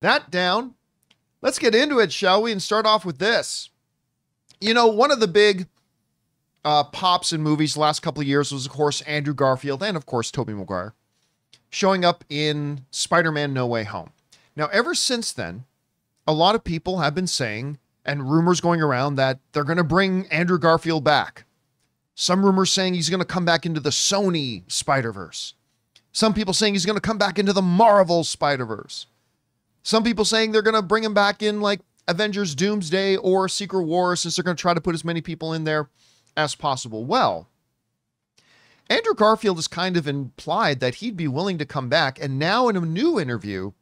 That down. Let's get into it, shall we? And start off with this. You know, one of the big pops in movies the last couple of years was, of course, Andrew Garfield and, of course, Tobey Maguire showing up in Spider-Man No Way Home. Now, ever since then, a lot of people have been saying, and rumors going around, that they're going to bring Andrew Garfield back. Some rumors saying he's going to come back into the Sony Spider-Verse. Some people saying he's going to come back into the Marvel Spider-Verse. Some people saying they're going to bring him back in like Avengers Doomsday or Secret Wars, since they're going to try to put as many people in there as possible. Well, Andrew Garfield has kind of implied that he'd be willing to come back. And now in a new interview,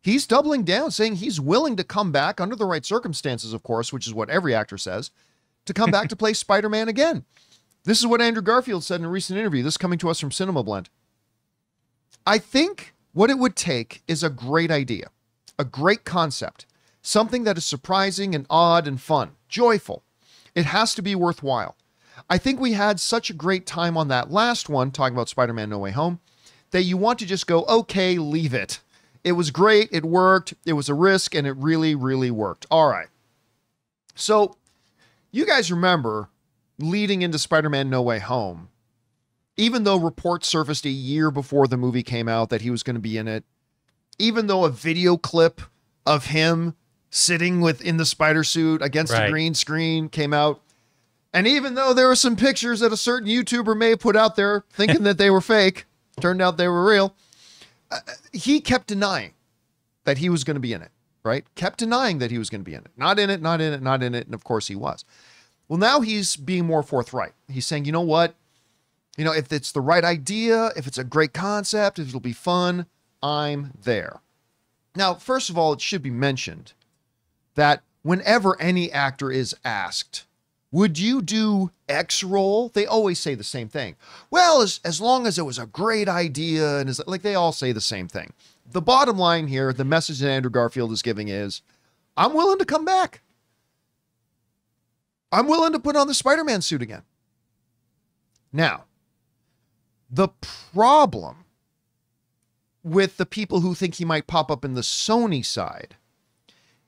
he's doubling down, saying he's willing to come back under the right circumstances, of course, which is what every actor says, to come back to play Spider-Man again. This is what Andrew Garfield said in a recent interview. This is coming to us from Cinema Blend. I think what it would take is a great idea, a great concept, something that is surprising and odd and fun, joyful. It has to be worthwhile. I think we had such a great time on that last one, talking about Spider-Man No Way Home, that you want to just go, okay, leave it. It was great. It worked. It was a risk, and it really, really worked. All right. So you guys remember leading into Spider-Man No Way Home, even though reports surfaced a year before the movie came out that he was going to be in it, even though a video clip of him sitting in the spider suit against a green screen came out, and even though there were some pictures that a certain YouTuber may have put out there thinking that they were fake, turned out they were real, he kept denying that he was going to be in it, right? Kept denying that he was going to be in it. Not in it, not in it, not in it, and of course he was. Well, now he's being more forthright. He's saying, you know what? You know, if it's the right idea, if it's a great concept, if it'll be fun, I'm there. Now, first of all, it should be mentioned that whenever any actor is asked, would you do X role? They always say the same thing. Well, as long as it was a great idea, and like they all say the same thing. The bottom line here, the message that Andrew Garfield is giving is, I'm willing to come back. I'm willing to put on the Spider-Man suit again. Now, the problem with the people who think he might pop up in the Sony side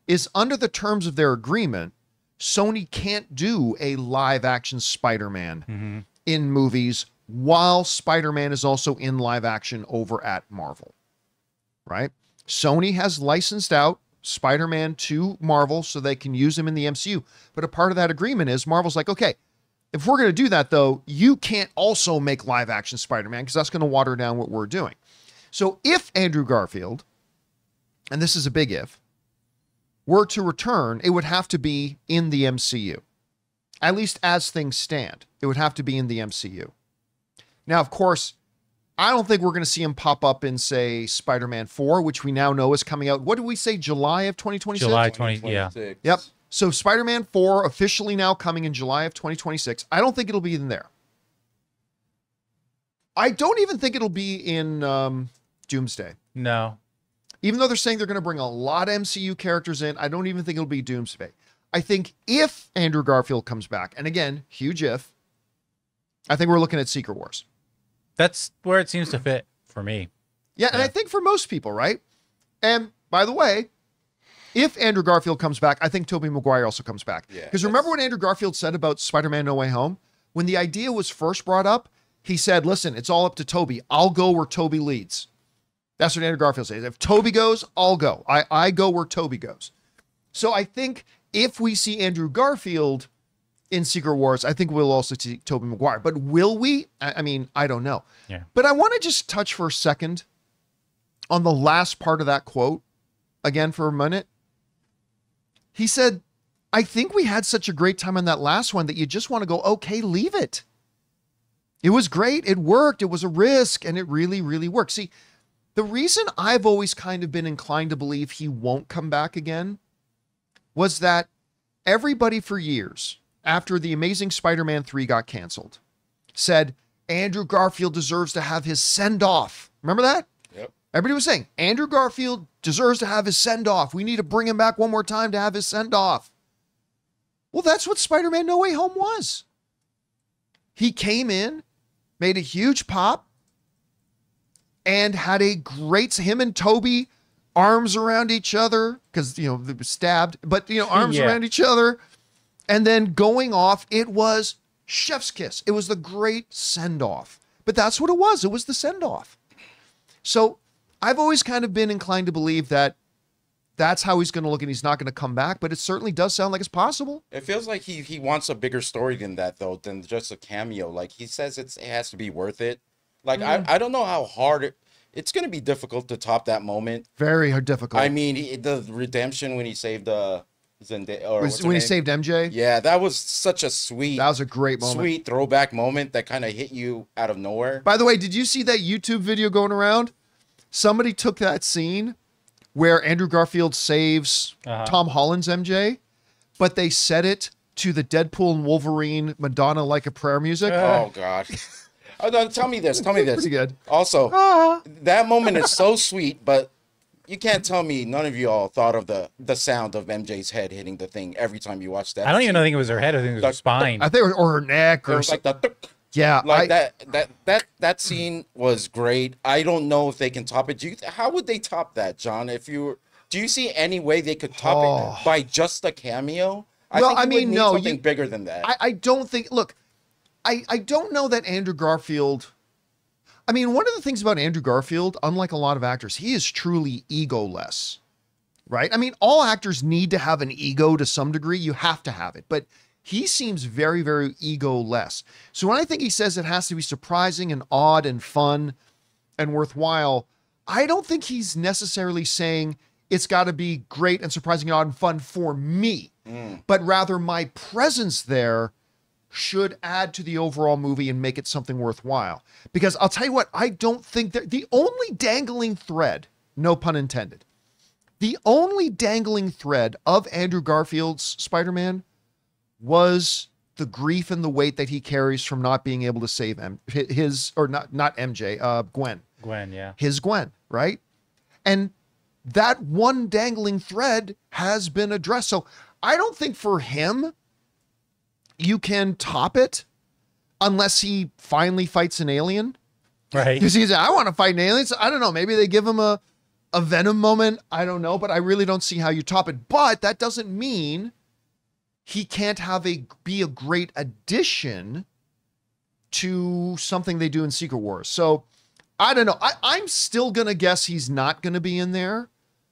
is, under the terms of their agreement, Sony can't do a live action Spider-Man in movies while Spider-Man is also in live action over at Marvel, right? Sony has licensed out Spider-Man to Marvel so they can use him in the MCU. But a part of that agreement is Marvel's like, okay, if we're going to do that though, you can't also make live action Spider-Man because that's going to water down what we're doing. So if Andrew Garfield, and this is a big if, were to return, it would have to be in the MCU. At least as things stand, it would have to be in the MCU. Now, of course, I don't think we're going to see him pop up in, say, Spider-Man 4, which we now know is coming out. What did we say, July of 2026? July 20, yeah. Yep. So Spider-Man 4 officially now coming in July of 2026. I don't think it'll be in there. I don't even think it'll be in Doomsday. No. Even though they're saying they're going to bring a lot of MCU characters in, I don't even think it'll be Doomsday. I think if Andrew Garfield comes back, and again, huge if, I think we're looking at Secret Wars. That's where it seems to fit for me. Yeah, and I think for most people, right? And by the way, if Andrew Garfield comes back, I think Tobey Maguire also comes back. Because remember what Andrew Garfield said about Spider-Man No Way Home? When the idea was first brought up, he said, listen, it's all up to Tobey. I'll go where Tobey leads. That's what Andrew Garfield says. If Tobey goes, I'll go. I go where Tobey goes. So I think if we see Andrew Garfield in Secret Wars, I think we'll also see Tobey Maguire. But will we? I mean, I don't know. Yeah. But I want to just touch for a second on the last part of that quote again for a minute. He said, I think we had such a great time on that last one that you just want to go, okay, leave it. It was great. It worked. It was a risk, and it really, really worked. See, the reason I've always kind of been inclined to believe he won't come back again was that everybody for years, after The Amazing Spider-Man 3 got canceled, said Andrew Garfield deserves to have his send-off. Remember that? Yep. Everybody was saying, Andrew Garfield deserves to have his send-off. We need to bring him back one more time to have his send-off. Well, that's what Spider-Man No Way Home was. He came in, made a huge pop, and had a great, him and Tobey arms around each other because, you know, they were stabbed, but, you know, arms Yeah. around each other and then going off. It was chef's kiss. It was the great send off, but that's what it was. It was the send off. So I've always kind of been inclined to believe that that's how he's going to look and he's not going to come back, but it certainly does sound like it's possible. It feels like he wants a bigger story than that, though, than just a cameo. Like, he says it has to be worth it. Like, I don't know how hard it's going to be difficult to top that moment. Very difficult. I mean, the redemption when he saved Zendaya, or what's her When he name? saved MJ, Yeah, that was such a sweet, that was a great moment. sweet throwback moment that kind of hit you out of nowhere. By the way, did you see that YouTube video going around? Somebody took that scene where Andrew Garfield saves Tom Holland's MJ, but they set it to the Deadpool and Wolverine Madonna Like a Prayer music. Oh God. Oh, no, tell me this. Pretty good. Also, that moment is so sweet, but you can't tell me none of y'all thought of the sound of MJ's head hitting the thing every time you watch that. I don't even scene. think it was her head. I think it was her spine. I think, or her neck, It or was like the yeah, like that scene was great. I don't know if they can top it. How would they top that, John? Do you see any way they could top it by just a cameo? Well, think I you would mean, need no, something bigger than that. I don't think. Look, I don't know that Andrew Garfield. I mean, one of the things about Andrew Garfield, unlike a lot of actors, he is truly egoless, right? I mean, all actors need to have an ego to some degree. You have to have it, but he seems very, very ego-less. So when I think he says it has to be surprising and odd and fun and worthwhile, I don't think he's necessarily saying it's got to be great and surprising and odd and fun for me, but rather my presence there should add to the overall movie and make it something worthwhile. Because I'll tell you what, I don't think that the only dangling thread, no pun intended, the only dangling thread of Andrew Garfield's Spider-Man was the grief and the weight that he carries from not being able to save not MJ, Gwen. Gwen, yeah. His Gwen, right? And that one dangling thread has been addressed. So I don't think for him you can top it unless he finally fights an alien. Right. Because he's, I want to fight an alien. So I don't know. Maybe they give him a Venom moment. I don't know, but I really don't see how you top it. But that doesn't mean he can't be a great addition to something they do in Secret Wars. So I don't know. I'm still going to guess he's not going to be in there,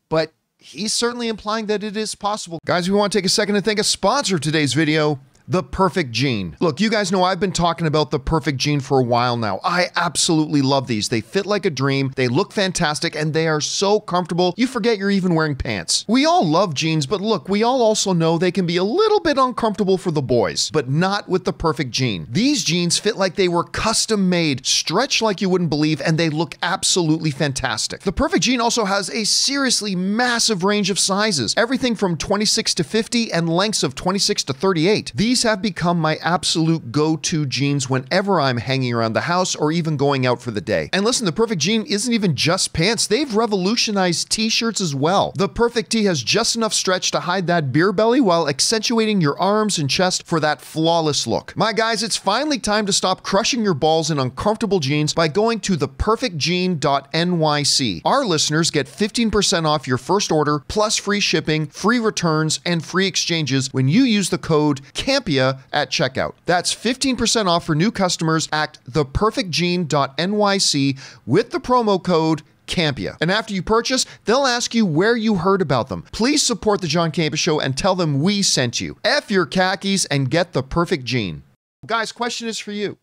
but he's certainly implying that it is possible. Guys, we want to take a second to thank a sponsor of today's video, The Perfect Jean. Look, you guys know I've been talking about The Perfect Jean for a while now. I absolutely love these. They fit like a dream, they look fantastic, and they are so comfortable, you forget you're even wearing pants. We all love jeans, but look, we all also know they can be a little bit uncomfortable for the boys, but not with The Perfect Jean. These jeans fit like they were custom made, stretch like you wouldn't believe, and they look absolutely fantastic. The Perfect Jean also has a seriously massive range of sizes, everything from 26 to 50 and lengths of 26 to 38. These have become my absolute go-to jeans whenever I'm hanging around the house or even going out for the day. And listen, the Perfect Jean isn't even just pants. They've revolutionized t-shirts as well. The Perfect Tee has just enough stretch to hide that beer belly while accentuating your arms and chest for that flawless look. My guys, it's finally time to stop crushing your balls in uncomfortable jeans by going to theperfectjean.nyc. Our listeners get 15% off your first order, plus free shipping, free returns, and free exchanges when you use the code CAMPIA at checkout. That's 15% off for new customers at theperfectjean.nyc with the promo code CAMPIA. And after you purchase, they'll ask you where you heard about them. Please support the John Campea Show and tell them we sent you. F your khakis and get the Perfect Jean. Guys, question is for you.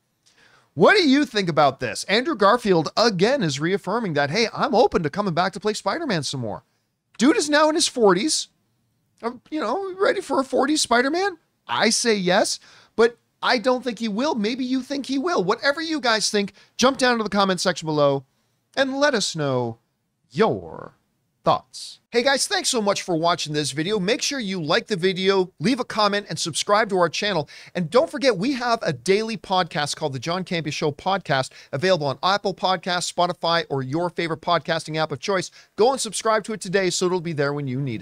What do you think about this? Andrew Garfield again is reaffirming that, hey, I'm open to coming back to play Spider-Man some more. Dude is now in his 40s. Ready for a 40s Spider-Man? I say yes, but I don't think he will. Maybe you think he will. Whatever you guys think, jump down to the comment section below and let us know your thoughts. Hey guys, thanks so much for watching this video. Make sure you like the video, leave a comment, and subscribe to our channel. And don't forget, we have a daily podcast called the John Campea Show Podcast, available on Apple Podcasts, Spotify, or your favorite podcasting app of choice. Go and subscribe to it today so it'll be there when you need it.